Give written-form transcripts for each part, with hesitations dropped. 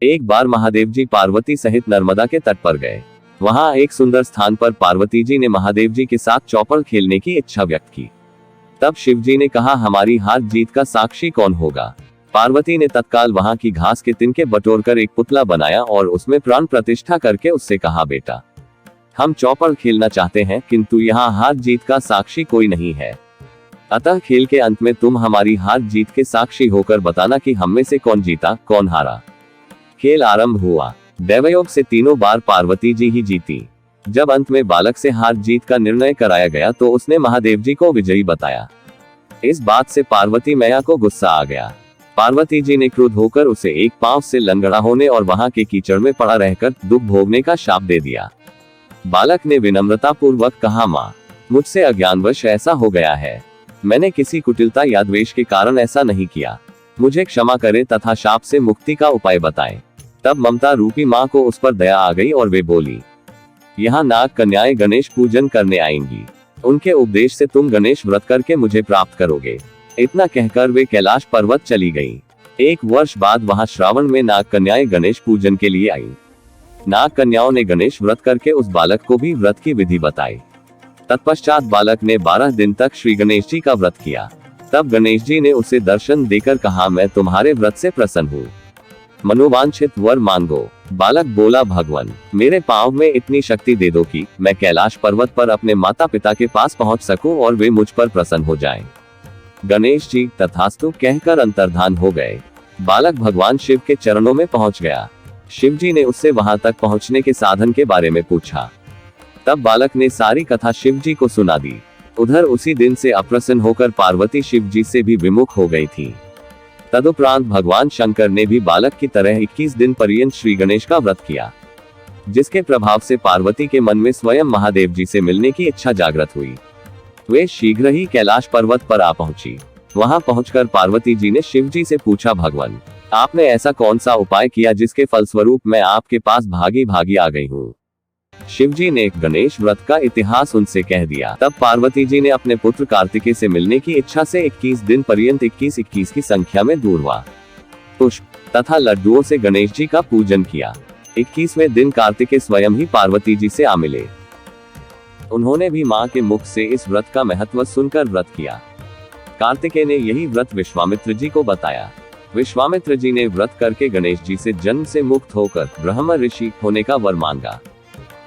एक बार महादेव जी पार्वती सहित नर्मदा के तट पर गए। वहां एक सुंदर स्थान पर पार्वती जी ने महादेव जी के साथ चौपड़ खेलने की इच्छा व्यक्त की। तब शिव जी ने कहा, हमारी हार जीत का साक्षी कौन होगा। पार्वती ने तत्काल वहां की घास के तिनके बटोरकर एक पुतला बनाया और उसमें प्राण प्रतिष्ठा करके उससे कहा, बेटा हम चौपड़ खेलना चाहते हैं, किंतु यहाँ हार जीत का साक्षी कोई नहीं है। अतः खेल के अंत में तुम हमारी हार जीत के साक्षी होकर बताना कि हम में से कौन जीता कौन हारा। खेल आरंभ हुआ। दैवयोग से तीनों बार पार्वती जी ही जीती। जब अंत में बालक से हार जीत का निर्णय कराया गया तो उसने महादेव जी को विजयी बताया। इस बात से पार्वती मैया को गुस्सा आ गया। पार्वती जी ने क्रुद्ध होकर उसे एक पांव से लंगड़ा होने और वहां के कीचड़ में पड़ा रहकर दुख भोगने का शाप दे दिया। बालक ने विनम्रता पूर्वक कहा, माँ मुझसे अज्ञानवश ऐसा हो गया है। मैंने किसी कुटिलता या द्वेष के कारण ऐसा नहीं किया। मुझे क्षमा करे तथा शाप से मुक्ति का उपाय बताएं। तब ममता रूपी माँ को उस पर दया आ गई और वे बोली, यहाँ नाग कन्याएं गणेश पूजन करने आएंगी। उनके उपदेश से तुम गणेश व्रत करके मुझे प्राप्त करोगे। इतना कहकर वे कैलाश पर्वत चली गईं। एक वर्ष बाद वहां श्रावण में नाग कन्याएं गणेश पूजन के लिए आईं। नाग कन्याओं ने गणेश व्रत करके उस बालक को भी व्रत की विधि बताई। तत्पश्चात बालक ने 12 दिन तक श्री गणेश जी का व्रत किया। तब गणेश जी ने उसे दर्शन देकर कहा, मैं तुम्हारे व्रत से प्रसन्न हूँ, मनोवांछित वर मांगो। बालक बोला, भगवान मेरे पांव में इतनी शक्ति दे दो कि मैं कैलाश पर्वत पर अपने माता पिता के पास पहुंच सकूं और वे मुझ पर प्रसन्न हो जाएं। गणेश जी तथास्तु कहकर अंतर्धान हो गए। बालक भगवान शिव के चरणों में पहुंच गया। शिव जी ने उससे वहां तक पहुंचने के साधन के बारे में पूछा। तब बालक ने सारी कथा शिव जी को सुना दी। उधर उसी दिन से अप्रसन्न होकर पार्वती शिव जी से भी विमुख हो गई थी। तदुपरांत भगवान शंकर ने भी बालक की तरह 21 दिन पर्यंत श्री गणेश का व्रत किया, जिसके प्रभाव से पार्वती के मन में स्वयं महादेव जी से मिलने की इच्छा जागृत हुई। वे शीघ्र ही कैलाश पर्वत पर आ पहुंची। वहां पहुंचकर पार्वती जी ने शिव जी से पूछा, भगवान आपने ऐसा कौन सा उपाय किया जिसके फलस्वरूप मैं आपके पास भागी भागी आ गई हूँ। शिव जी ने गणेश व्रत का इतिहास उनसे कह दिया। तब पार्वती जी ने अपने पुत्र कार्तिकेय से मिलने की इच्छा से 21 दिन पर्यंत 21 की संख्या में दूर्वा, पुष्प तथा लड्डुओं से गणेश जी का पूजन किया। 21वें दिन कार्तिकेय स्वयं ही पार्वती जी से आ मिले। उन्होंने भी मां के मुख से इस व्रत का महत्व सुनकर व्रत किया। कार्तिकेय ने यही व्रत विश्वामित्र जी को बताया। विश्वामित्र जी ने व्रत करके गणेश जी से जन्म से मुक्त होकर ब्रह्म ऋषि होने का वर मांगा।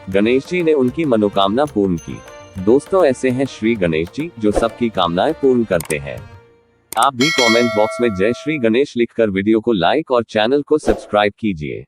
गणेश जी ने उनकी मनोकामना पूर्ण की। दोस्तों, ऐसे हैं श्री गणेश जी जो सबकी कामनाएं पूर्ण करते हैं। आप भी कमेंट बॉक्स में जय श्री गणेश लिखकर वीडियो को लाइक और चैनल को सब्सक्राइब कीजिए।